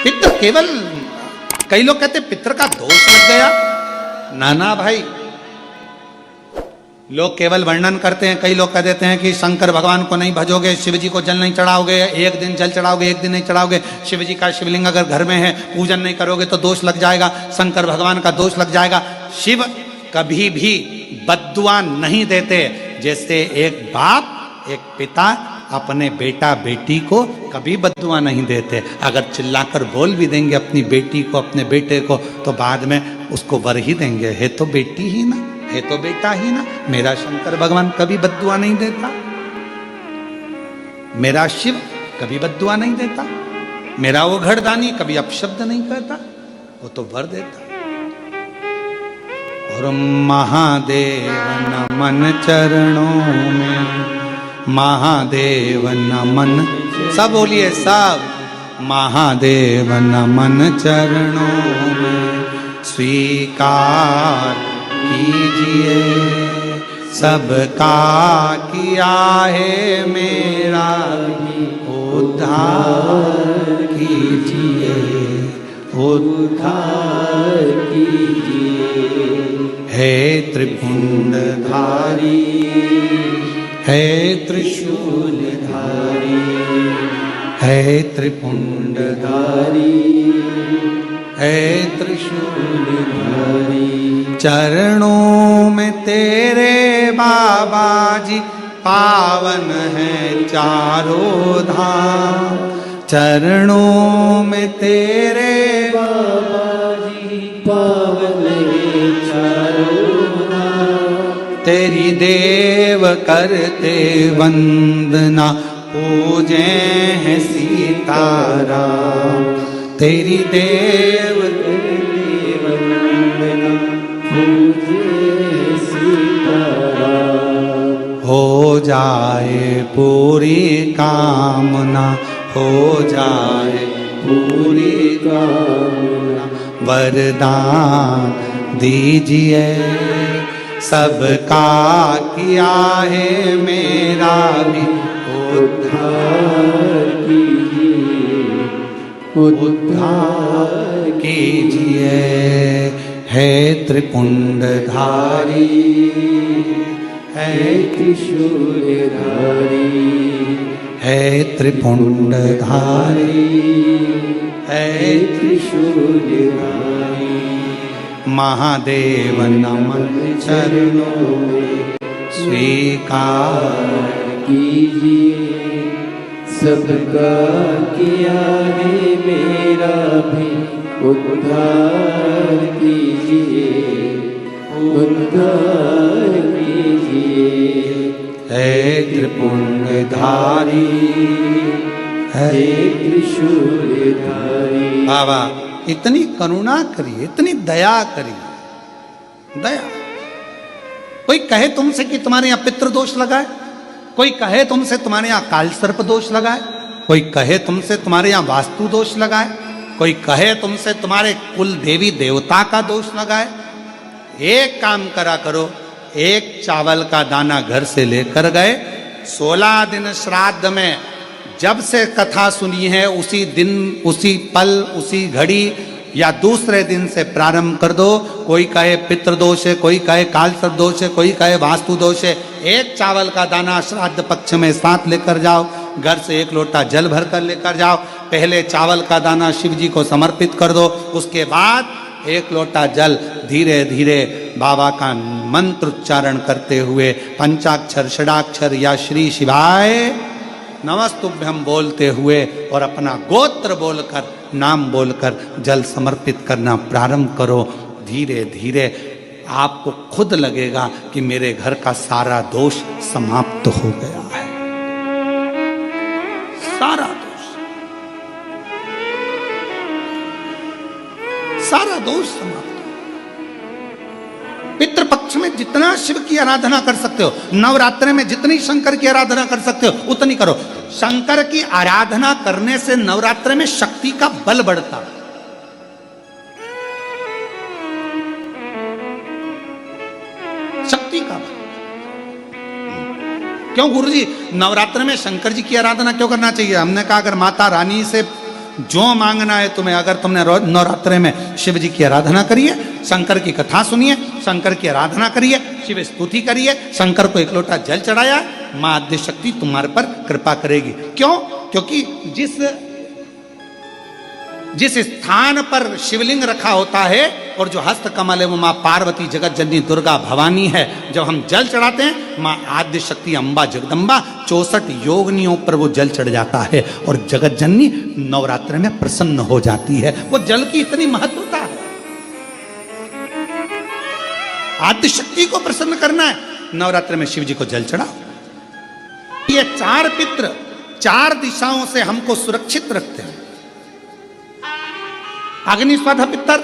पितृ केवल, कई लोग कहते पितृ का दोष लग गया। नाना भाई, लोग केवल वर्णन करते हैं। कई लोग कह देते हैं कि शंकर भगवान को नहीं भजोगे, शिव जी को जल नहीं चढ़ाओगे, एक दिन जल चढ़ाओगे एक दिन नहीं चढ़ाओगे, शिव जी का शिवलिंग अगर घर में है पूजन नहीं करोगे तो दोष लग जाएगा, शंकर भगवान का दोष लग जाएगा। शिव कभी भी बद्दुआ नहीं देते। जैसे एक बाप एक पिता अपने बेटा बेटी को कभी बद्दुआ नहीं देते। अगर चिल्लाकर बोल भी देंगे अपनी बेटी को अपने बेटे को तो बाद में उसको वर ही देंगे, है तो बेटी ही ना, है तो बेटा ही ना। मेरा शंकर भगवान कभी बद्दुआ नहीं देता, मेरा शिव कभी बद्दुआ नहीं देता, मेरा वो घड़दानी कभी अपशब्द नहीं करता, वो तो वर देता। और महादेव नमन चरणों में, महादेव नमन, सब बोलिए सब, महादेव नमन चरणों में स्वीकार कीजिए, सबका किया है मेरा भी उद्धार कीजिए, उद्धार कीजिए। हे त्रिपुंडधारी, हे त्रिशूलधारी, हे त्रिपुंडधारी, हे त्रिशूलधारी। चरणों में तेरे बाबा जी पावन है चारों धाम, चरणों में तेरे बाबा जी पावन है चारों धाम। तेरी देव करते वंदना पूजे हैं सीताराम, तेरी देव करते वंदना पूजे सीताराम। हो जाए पूरी कामना, हो जाए पूरी कामना, वरदान दीजिए, सबका किया है मेरा भी उद्धार कीजिए, उद्धार कीजिए। हे त्रिपुंडधारी, हे त्रिशूलधारी, हे त्रिपुंडधारी, हे त्रिशूलधारी। महादेव नमन चरणों में स्वीकार कीजिए, सबका किया है मेरा भी उद्धार कीजिए, उद्धार कीजिए। हे त्रिपुंडधारी, हे त्रिशूलधारी। बाबा इतनी करुणा करिए, इतनी दया करिए, दया। कोई कहे तुमसे कि तुम्हारे यहाँ पितृदोष लगा है, कोई कहे तुमसे तुम्हारे यहाँ काल सर्प दोष लगा है, कोई कहे तुमसे तुम्हारे यहाँ वास्तु दोष लगा है, कोई कहे तुमसे तुम्हारे कुल देवी देवता का दोष लगा है। एक काम करा करो, एक चावल का दाना घर से लेकर गए, 16 दिन श्राद्ध में जब से कथा सुनी है उसी दिन, उसी पल, उसी घड़ी या दूसरे दिन से प्रारंभ कर दो। कोई कहे पितृदोष है, कोई कहे काल सर्प दोष है, कोई कहे वास्तु दोष है। एक चावल का दाना श्राद्ध पक्ष में साथ लेकर जाओ, घर से एक लोटा जल भर कर लेकर जाओ। पहले चावल का दाना शिव जी को समर्पित कर दो, उसके बाद एक लोटा जल धीरे धीरे बाबा का मंत्र उच्चारण करते हुए पंचाक्षर षडाक्षर या श्री शिवाय नमस्तुभ्यं बोलते हुए और अपना गोत्र बोलकर, नाम बोलकर जल समर्पित करना प्रारंभ करो। धीरे धीरे आपको खुद लगेगा कि मेरे घर का सारा दोष समाप्त हो गया है, सारा दोष, सारा दोष समाप्त। पितृपक्ष में जितना शिव की आराधना कर सकते हो, नवरात्रि में जितनी शंकर की आराधना कर सकते हो उतनी करो। शंकर की आराधना करने से नवरात्रि में शक्ति का बल बढ़ता। शक्ति का बल। क्यों गुरुजी नवरात्र में शंकर जी की आराधना क्यों करना चाहिए? हमने कहा अगर माता रानी से जो मांगना है तुम्हें, अगर तुमने नवरात्रे में शिव जी की आराधना करिए, शंकर की कथा सुनिए, शंकर की आराधना करिए, शिव स्तुति करिए, शंकर को एक लोटा जल चढ़ाया, मां आद्य शक्ति तुम्हारे पर कृपा करेगी। क्यों? क्योंकि जिस स्थान पर शिवलिंग रखा होता है और जो हस्त कमल है वो मां पार्वती, जगत जननी दुर्गा भवानी है। जब हम जल चढ़ाते हैं, मां आद्य शक्ति अम्बा जगदम्बा 64 योगिनियों पर वो जल चढ़ जाता है और जगत जननी नवरात्र में प्रसन्न हो जाती है। वो जल की इतनी महत्वता है। आद्य शक्ति को प्रसन्न करना है, नवरात्र में शिव जी को जल चढ़ाओ। ये 4 पित्र 4 दिशाओं से हमको सुरक्षित रखते हैं। अग्निस्वाधा पितर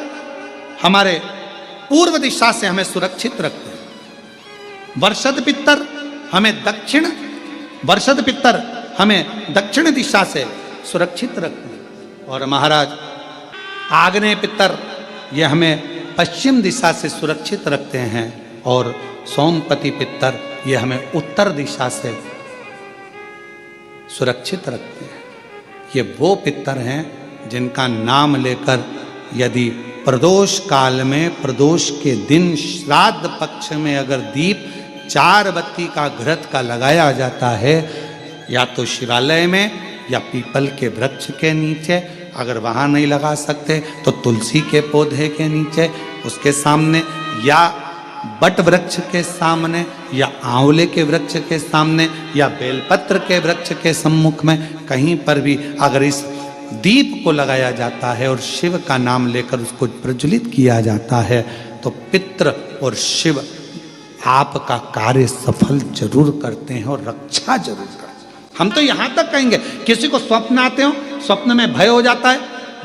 हमारे पूर्व दिशा से हमें सुरक्षित रखते हैं। वर्षद पितर हमें दक्षिण दिशा से सुरक्षित रखते हैं। और महाराज आग्नेय पितर ये हमें पश्चिम दिशा से सुरक्षित रखते हैं। और सोमपति पितर ये हमें उत्तर दिशा से सुरक्षित रखते हैं। ये वो पितर हैं जिनका नाम लेकर यदि प्रदोष काल में, प्रदोष के दिन, श्राद्ध पक्ष में अगर दीप 4 बत्ती का घृत का लगाया जाता है, या तो शिवालय में या पीपल के वृक्ष के नीचे, अगर वहाँ नहीं लगा सकते तो तुलसी के पौधे के नीचे, उसके सामने, या बट वृक्ष के सामने, या आंवले के वृक्ष के सामने, या बेलपत्र के वृक्ष के सम्मुख में, कहीं पर भी अगर इस दीप को लगाया जाता है और शिव का नाम लेकर उसको प्रज्वलित किया जाता है, तो पितृ और शिव आपका कार्य सफल जरूर करते हैं और रक्षा जरूर करते हैं। हम तो यहाँ तक कहेंगे, किसी को स्वप्न आते हो, स्वप्न में भय हो जाता है,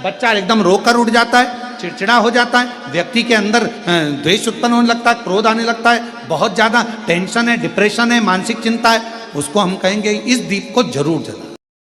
बच्चा एकदम रोकर उठ जाता है, चिड़चिड़ा हो जाता है, व्यक्ति के अंदर द्वेष उत्पन्न होने लगता है, क्रोध आने लगता है, बहुत ज़्यादा टेंशन है, डिप्रेशन है, मानसिक चिंता है, उसको हम कहेंगे इस दीप को जरूर जलाएं।